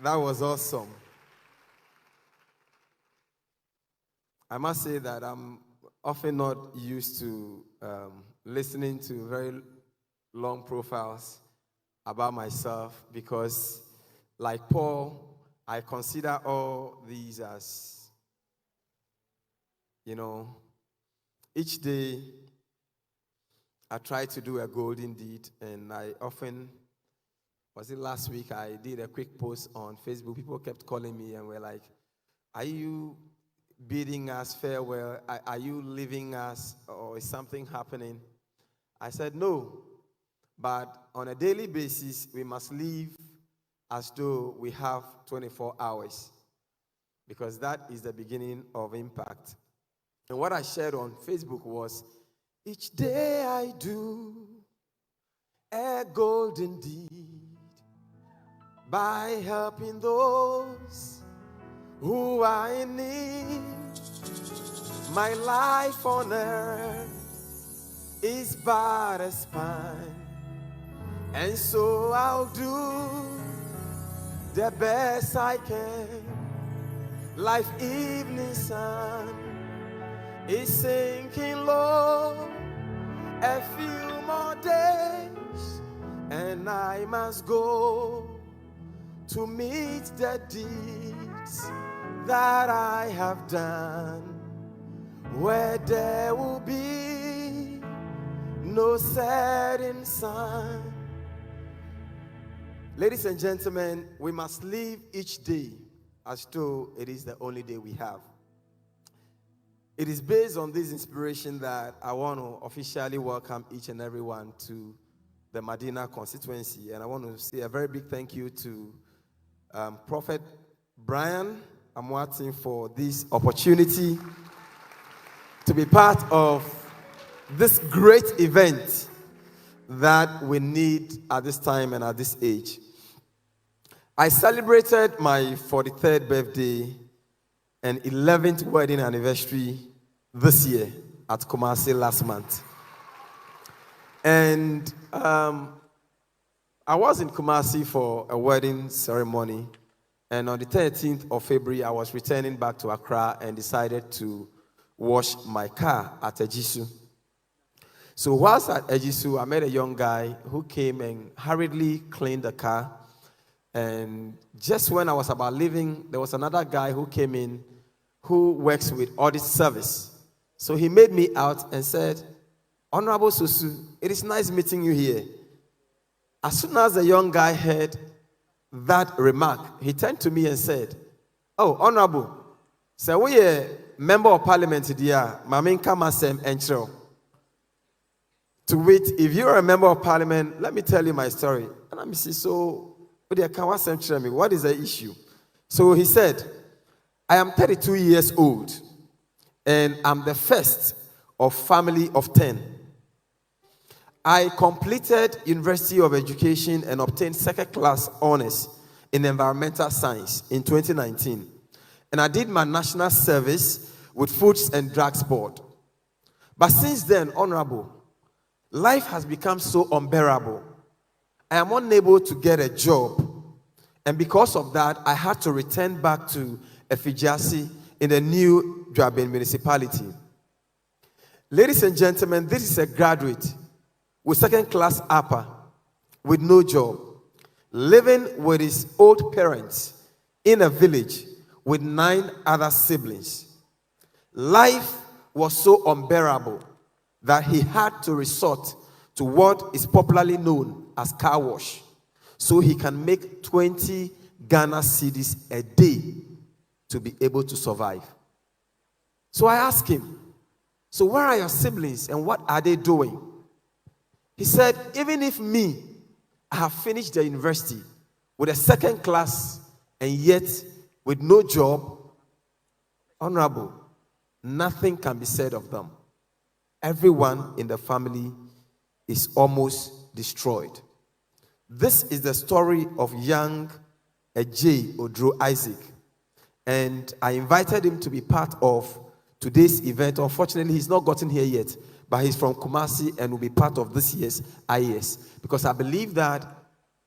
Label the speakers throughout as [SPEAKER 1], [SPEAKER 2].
[SPEAKER 1] That was awesome. I must say that I'm often not used to listening to very long profiles about myself because, like Paul, I consider all these as, each day I try to do a golden deed, and I often, was it last week, I did a quick post on Facebook. People kept calling me and were like, are you bidding us farewell? Are you leaving us, or is something happening? I said no, but on a daily basis, we must live as though we have 24 hours, because that is the beginning of impact. And what I shared on Facebook was, each day I do a golden deed by helping those who are in need. My life on earth is but a span, and so I'll do the best I can. Life evening sun is sinking low. A few more days and I must go to meet the deeds that I have done, where there will be no setting sun. Ladies and gentlemen, we must live each day as though it is the only day we have. It is based on this inspiration that I want to officially welcome each and everyone to the Medina constituency. And I want to say a very big thank you to Prophet Brian Amwatin for this opportunity to be part of this great event that we need at this time and at this age. I celebrated my 43rd birthday and 11th wedding anniversary this year at Kumasi last month. And I was in Kumasi for a wedding ceremony. And on the 13th of February, I was returning back to Accra and decided to wash my car at Ejisu. So whilst at Ejisu, I met a young guy who came and hurriedly cleaned the car. And just when I was about leaving, there was another guy who came in who works with audit service. So he made me out and said, Honorable Sosu, it is nice meeting you here. As soon as the young guy heard that remark, he turned to me and said, oh, Honorable, so we a member of parliament here, Mamin Kamasem Enchro. To wit, if you're a member of parliament, let me tell you my story. And I'm saying, so, what is the issue? So he said, I am 32 years old, and I'm the first of family of 10. I completed University of Education and obtained second class honors in environmental science in 2019. And I did my national service with Foods and Drugs Board. But since then, Honorable, life has become so unbearable. I am unable to get a job. And because of that, I had to return back to Effigiasi in the new Dwabin municipality. Ladies and gentlemen, this is a graduate with second class upper, with no job, living with his old parents in a village with 9 other siblings. Life was so unbearable that he had to resort to what is popularly known as car wash, so he can make 20 Ghana cedis a day to be able to survive. So I asked him, so where are your siblings and what are they doing? He said, even if me, I have finished the university with a second class and yet with no job, Honorable, nothing can be said of them. Everyone in the family is almost destroyed. This is the story of young J. Odro Isaac. And I invited him to be part of today's event. Unfortunately, he's not gotten here yet, but he's from Kumasi and will be part of this year's iYES. Because I believe that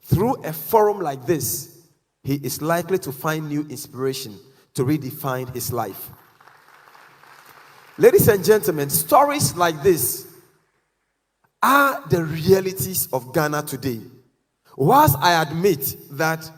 [SPEAKER 1] through a forum like this, he is likely to find new inspiration to redefine his life. Ladies and gentlemen, stories like this are the realities of Ghana today. Whilst I admit that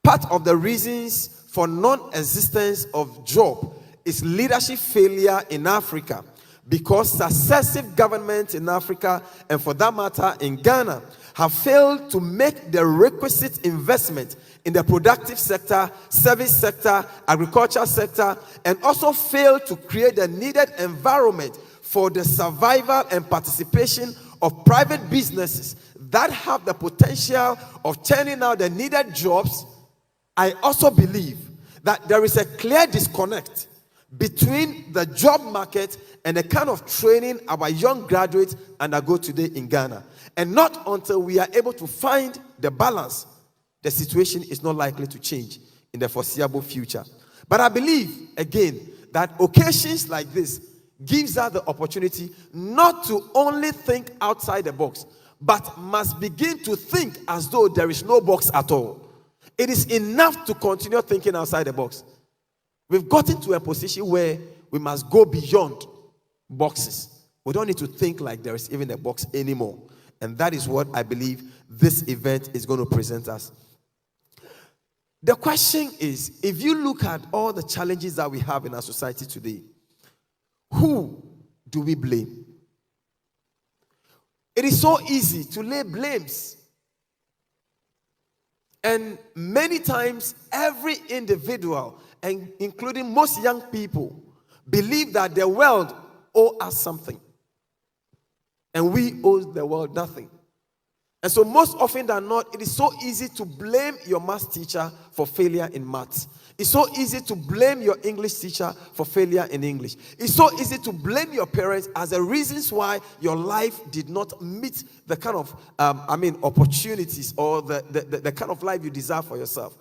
[SPEAKER 1] part of the reasons for non-existence of job is leadership failure in Africa, because successive governments in Africa, and for that matter in Ghana, have failed to make the requisite investment in the productive sector, service sector, agriculture sector, and also failed to create the needed environment for the survival and participation of private businesses that have the potential of turning out the needed jobs. I also believe that there is a clear disconnect between the job market and the kind of training our young graduates undergo today in Ghana. And not until we are able to find the balance, the situation is not likely to change in the foreseeable future. But I believe, again, that occasions like this gives us the opportunity not to only think outside the box, but must begin to think as though there is no box at all. It is enough to continue thinking outside the box. We've gotten to a position where we must go beyond boxes. We don't need to think like there is even a box anymore. And that is what I believe this event is going to present us. The question is, if you look at all the challenges that we have in our society today, who do we blame? It is so easy to lay blames. And many times, every individual, and including most young people, believe that the world owes us something. And we owe the world nothing. And so most often than not, it is so easy to blame your math teacher for failure in maths. It's so easy to blame your English teacher for failure in English. It's so easy to blame your parents as the reasons why your life did not meet the kind of, opportunities or the kind of life you desire for yourself.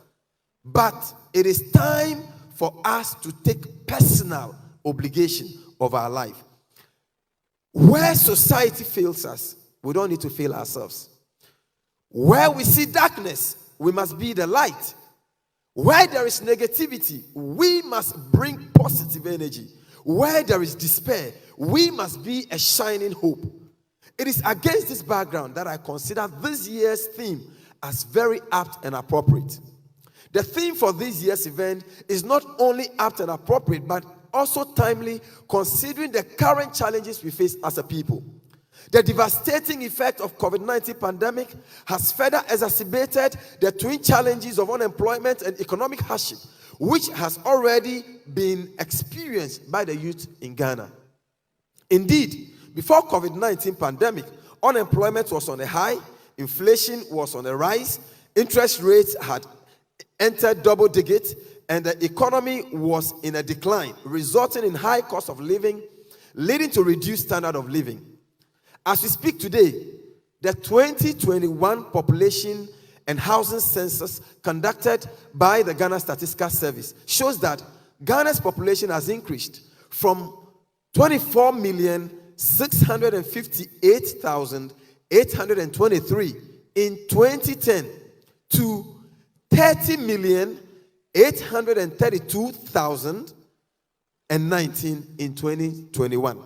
[SPEAKER 1] But it is time for us to take personal obligation of our life. Where society fails us, we don't need to fail ourselves. Where we see darkness, we must be the light. Where there is negativity, we must bring positive energy. Where there is despair, we must be a shining hope. It is against this background that I consider this year's theme as very apt and appropriate. The theme for this year's event is not only apt and appropriate, but also timely, considering the current challenges we face as a people. The devastating effect of COVID-19 pandemic has further exacerbated the twin challenges of unemployment and economic hardship, which has already been experienced by the youth in Ghana. Indeed, before COVID-19 pandemic, unemployment was on a high, inflation was on a rise, interest rates had entered double digits, and the economy was in a decline, resulting in high cost of living, leading to reduced standard of living. As we speak today, the 2021 population and housing census conducted by the Ghana Statistical Service shows that Ghana's population has increased from 24,658,823 in 2010 to 30,832,019 in 2021.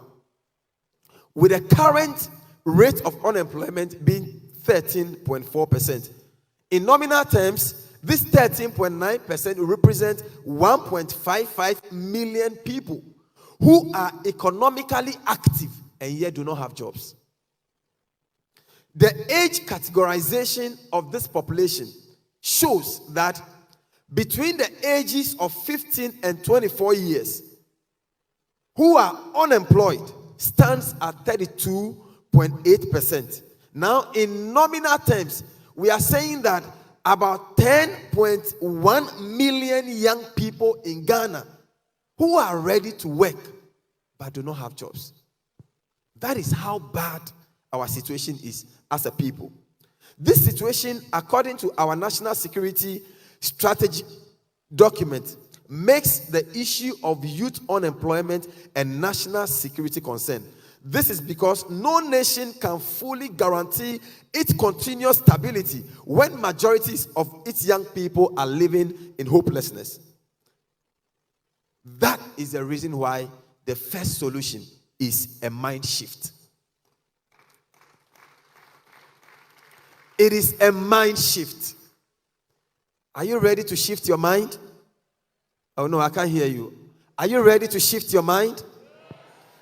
[SPEAKER 1] With the current rate of unemployment being 13.4%. In nominal terms, this 13.9% represents 1.55 million people who are economically active and yet do not have jobs. The age categorization of this population shows that between the ages of 15 and 24 years, who are unemployed stands at 32.8%. Now, in nominal terms, we are saying that about 10.1 million young people in Ghana who are ready to work but do not have jobs. That is how bad our situation is as a people. This situation, according to our national security strategy document, makes the issue of youth unemployment a national security concern. This is because no nation can fully guarantee its continuous stability when majorities of its young people are living in hopelessness. That is the reason why the first solution is a mind shift. It is a mind shift. Are you ready to shift your mind? Oh no, I can't hear you. Are you ready to shift your mind?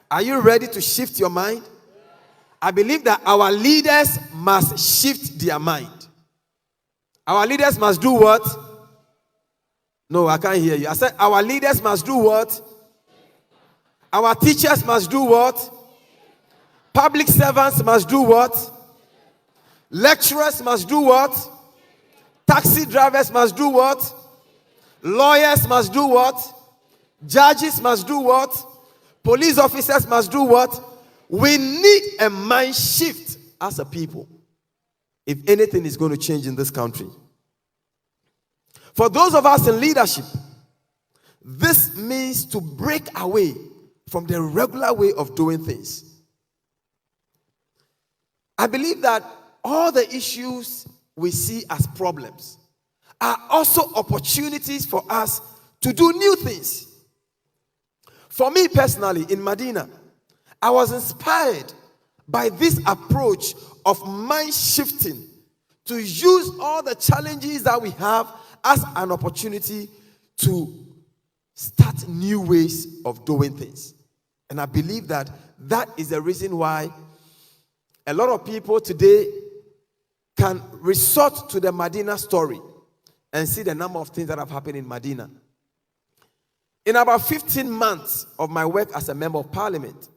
[SPEAKER 1] Are you ready to shift your mind? I believe that our leaders must shift their mind. Our leaders must do what? No, I can't hear you. I said our leaders must do what? Our teachers must do what? Public servants must do what? Lecturers must do what? Taxi drivers must do what? Lawyers must do what? Judges must do what? Police officers must do what? We need a mind shift as a people if anything is going to change in this country. For those of us in leadership, this means to break away from the regular way of doing things. I believe that all the issues we see as problems are also opportunities for us to do new things. For me personally, in Medina, I was inspired by this approach of mind shifting to use all the challenges that we have as an opportunity to start new ways of doing things. And I believe that that is the reason why a lot of people today can resort to the Medina story and see the number of things that have happened in Medina. In about 15 months of my work as a member of parliament,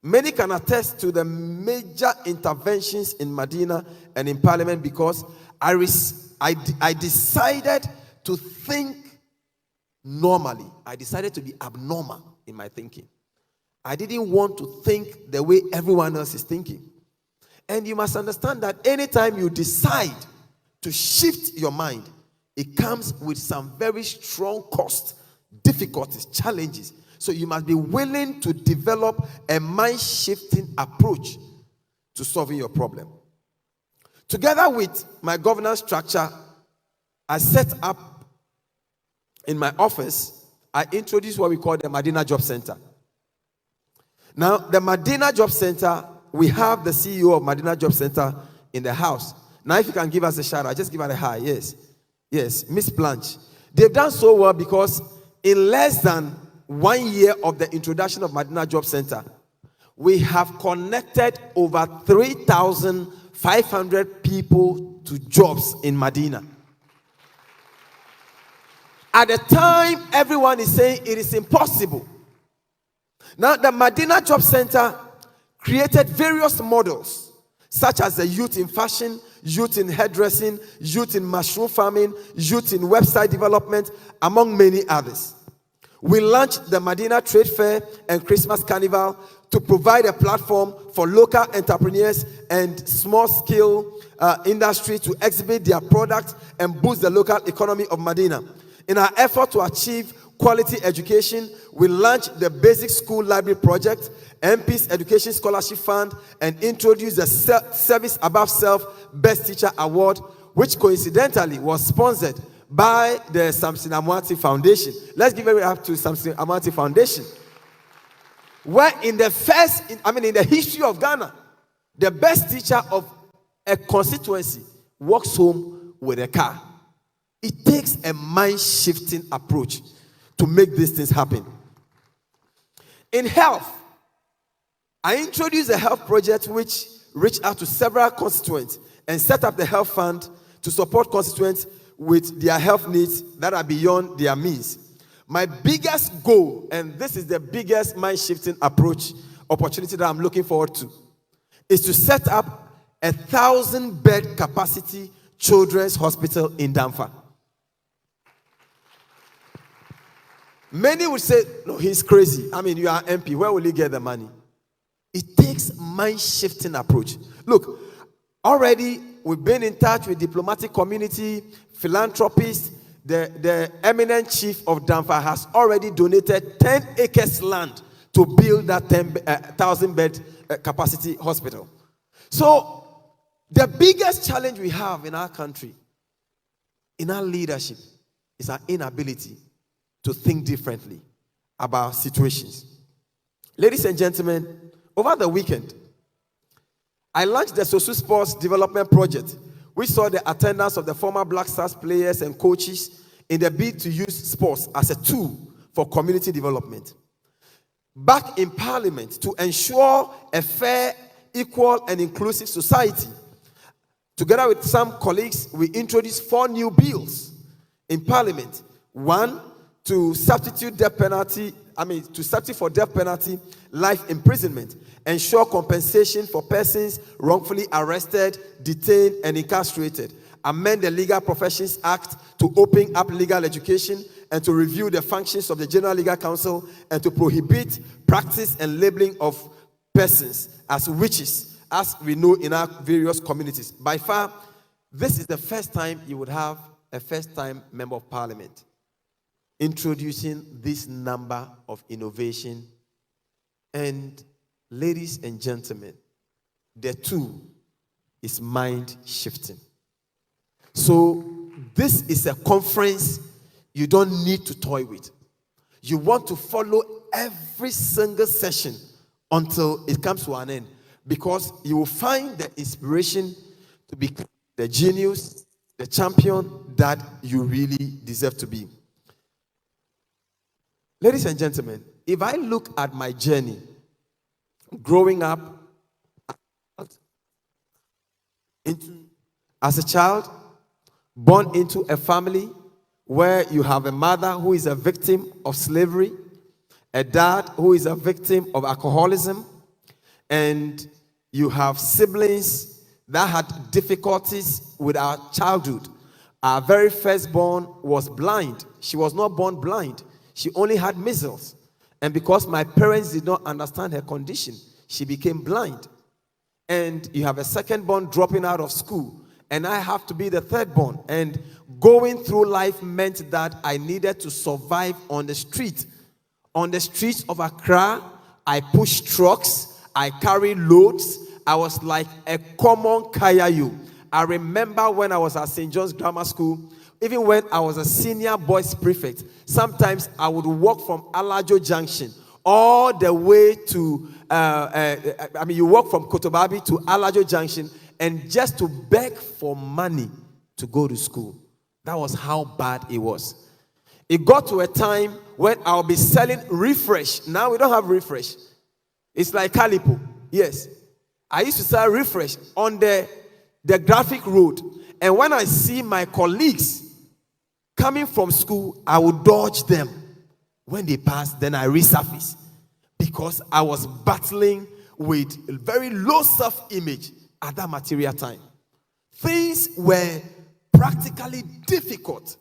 [SPEAKER 1] many can attest to the major interventions in Medina and in parliament because I decided to think normally. I decided to be abnormal in my thinking. I didn't want to think the way everyone else is thinking. And you must understand that anytime you decide to shift your mind, it comes with some very strong cost, difficulties, challenges. So you must be willing to develop a mind-shifting approach to solving your problem. Together with my governance structure, I set up in my office, I introduced what we call the Medina Job Center. Now, the Medina Job Center, we have the CEO of Medina Job Center in the house. Now, if you can give us a shout out, just give her a hi. Yes. Yes, Miss Blanche. They've done so well because in less than 1 year of the introduction of Medina Job Center, we have connected over 3,500 people to jobs in Medina. At the time, everyone is saying it is impossible. Now, the Medina Job Center created various models, such as the youth in fashion, youth in hairdressing, youth in mushroom farming, youth in website development, among many others. We launched the Medina Trade Fair and Christmas Carnival to provide a platform for local entrepreneurs and small-scale industry to exhibit their products and boost the local economy of Medina. In our effort to achieve quality education, we launched the Basic School Library Project, MP's Education Scholarship Fund, and introduced the Service Above Self Best Teacher Award, which coincidentally was sponsored by the Samson Amwati Foundation. Let's give it up to Samson Amwati Foundation. Where in the history of Ghana, the best teacher of a constituency walks home with a car. It takes a mind-shifting approach to make these things happen. In health, I introduced a health project which reached out to several constituents and set up the health fund to support constituents with their health needs that are beyond their means. My biggest goal, and this is the biggest mind-shifting approach opportunity that I'm looking forward to, is to set up 1,000-bed capacity children's hospital in Damfa. Many would say, no, he's crazy. I mean, you are MP. Where will he get the money? It takes mind-shifting approach. Look, already we've been in touch with diplomatic community, philanthropists. The eminent chief of Damfa has already donated 10 acres land to build that 1,000 bed capacity hospital. So the biggest challenge we have in our country, in our leadership, is our inability to think differently about situations. Ladies and gentlemen, over the weekend, I launched the Sosu Sports Development Project, which saw the attendance of the former Black Stars players and coaches in the bid to use sports as a tool for community development. Back in Parliament, to ensure a fair, equal, and inclusive society, together with some colleagues, we introduced 4 new bills in Parliament. One, to substitute for death penalty, life imprisonment, ensure compensation for persons wrongfully arrested, detained, and incarcerated, amend the Legal Professions Act to open up legal education and to review the functions of the General Legal Council, and to prohibit practice and labeling of persons as witches, as we know in our various communities. By far, this is the first time you would have a first-time member of Parliament introducing this number of innovation. And ladies and gentlemen, the tool is mind shifting. So this is a conference you don't need to toy with. You want to follow every single session until it comes to an end, because you will find the inspiration to be the genius, the champion that you really deserve to be. Ladies and gentlemen, if I look at my journey growing up as a child, born into a family where you have a mother who is a victim of slavery, a dad who is a victim of alcoholism, and you have siblings that had difficulties with our childhood. Our very firstborn was blind. She was not born blind. She only had measles. And because my parents did not understand her condition, she became blind. And you have a secondborn dropping out of school. And I have to be the thirdborn. And going through life meant that I needed to survive on the street. On the streets of Accra, I pushed trucks. I carried loads. I was like a common kayayu. I remember when I was at St. John's Grammar School, even when I was a senior boys prefect, sometimes I would walk from Alajo Junction all the way to, you walk from Kotobabi to Alajo Junction, and just to beg for money to go to school. That was how bad it was. It got to a time when I'll be selling refresh. Now we don't have refresh. It's like Calipo. Yes. I used to sell refresh on the graphic road. And when I see my colleagues coming from school, I would dodge them. When they pass, then I resurface. Because I was battling with a very low self-image at that material time. Things were practically difficult.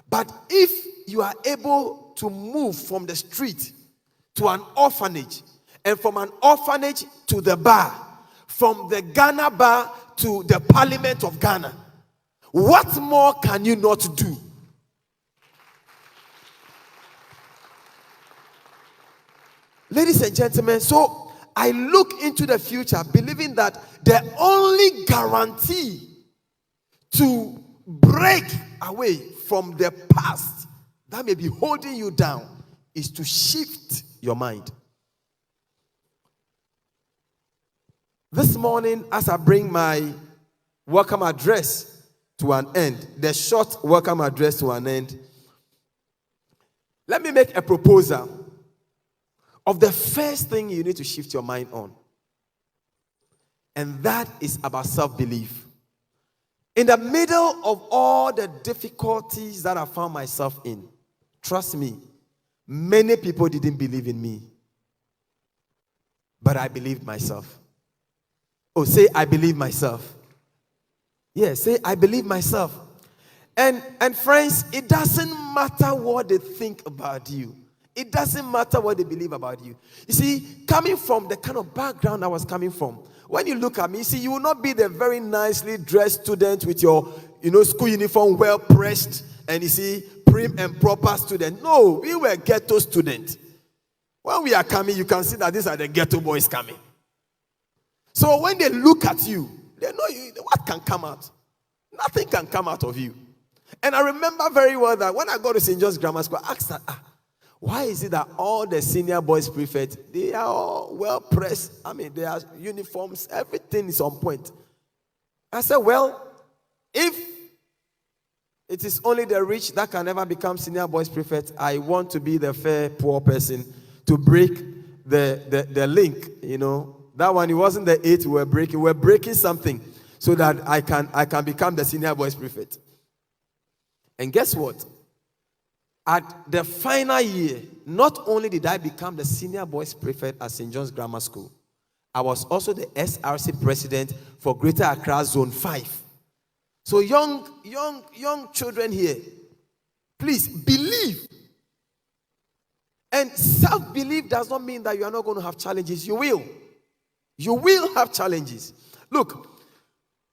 [SPEAKER 1] But if you are able to move from the street to an orphanage, and from an orphanage to the bar, from the Ghana bar to the Parliament of Ghana, what more can you not do? Ladies and gentlemen, so I look into the future believing that the only guarantee to break away from the past that may be holding you down is to shift your mind. This morning, as I bring my welcome address to an end, the short welcome address to an end, let me make a proposal of the first thing you need to shift your mind on. And that is about self-belief. In the middle of all the difficulties that I found myself in, trust me, many people didn't believe in me. But I believed myself. Oh, say, I believe myself. Yeah, say, I believe myself. And friends, it doesn't matter what they think about you. It doesn't matter what they believe about you. You see, coming from the kind of background I was coming from, when you look at me, you see, you will not be the very nicely dressed student with your, school uniform well pressed, and you see, prim and proper student. No, we were ghetto students. When we are coming, you can see that these are the ghetto boys coming. So when they look at you, they know you, what can come out? Nothing can come out of you. And I remember very well that when I got to St. John's Grammar School, I asked her, why is it that all the senior boys prefects, they are all well pressed? I mean, their uniforms, everything is on point. I said, well, if it is only the rich that can never become senior boys prefect, I want to be the fair, poor person to break the link, That one, it wasn't the 8 we were breaking. We were breaking something so that I can become the senior boys prefect. And guess what? At the final year, not only did I become the senior boys prefect at St. John's Grammar School, I was also the SRC president for Greater Accra Zone 5. So young children here, please believe. And self-belief does not mean that you are not going to have challenges. You will. You will have challenges. Look,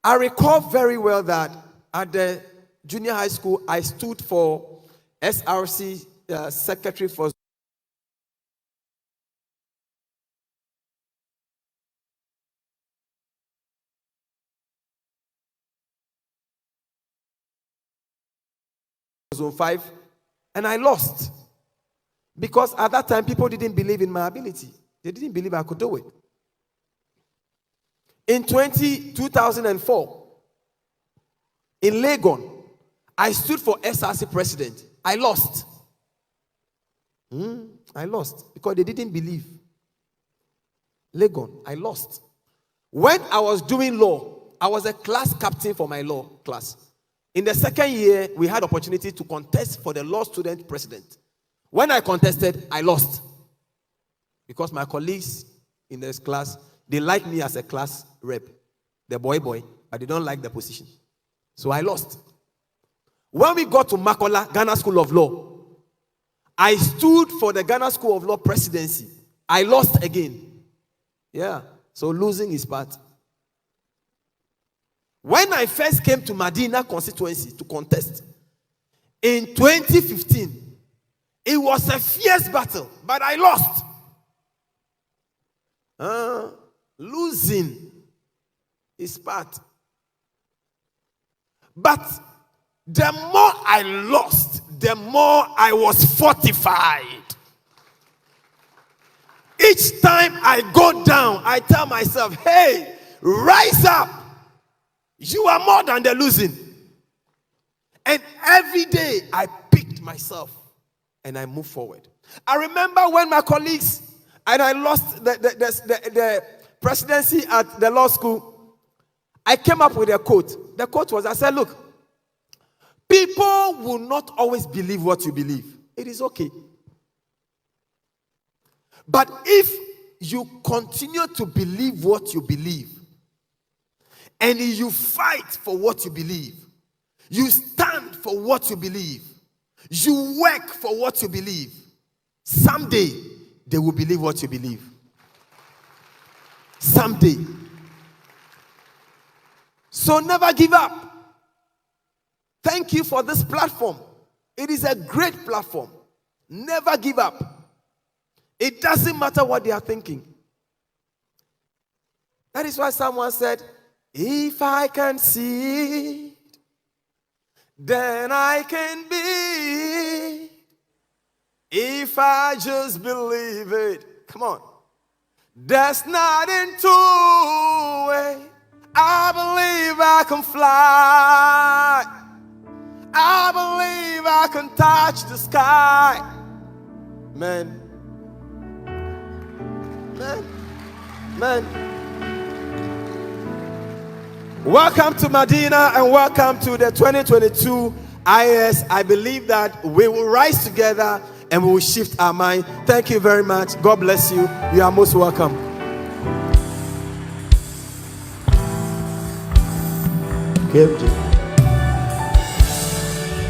[SPEAKER 1] I recall very well that at the junior high school, I stood for SRC secretary for Zone 5, and I lost. Because at that time, people didn't believe in my ability. They didn't believe I could do it. In 2004, in Legon, I stood for SRC president. I lost. I lost because they didn't believe. Legon, I lost. When I was doing law, I was a class captain for my law class. In the second year, we had opportunity to contest for the law student president. When I contested, I lost. Because my colleagues in this class, they like me as a class rep, the boy, but they don't like the position. So I lost. When we got to Makola, Ghana School of Law, I stood for the Ghana School of Law presidency. I lost again. Yeah, so losing is part. When I first came to Medina constituency to contest, in 2015, it was a fierce battle, but I lost. Losing is part. But the more I lost, the more I was fortified. Each time I go down, I tell myself, hey, rise up. You are more than the losing. And every day I picked myself and I moved forward. I remember when my colleagues and I lost the presidency at the law school, I came up with a quote. The quote was, I said, look, people will not always believe what you believe. It is okay. But if you continue to believe what you believe, and you fight for what you believe, you stand for what you believe, you work for what you believe, someday they will believe what you believe. Someday. So never give up. Thank you for this platform. It is a great platform. Never give up. It doesn't matter what they are thinking. That is why someone said, if I can see it, then I can be. If I just believe it, come on. There's nothing to it. I believe I can fly. I believe I can touch the sky. Man. Welcome to Medina and welcome to the 2022 iYES. I believe that we will rise together and we will shift our mind. Thank you very much. God bless you. You are most welcome.
[SPEAKER 2] Captain.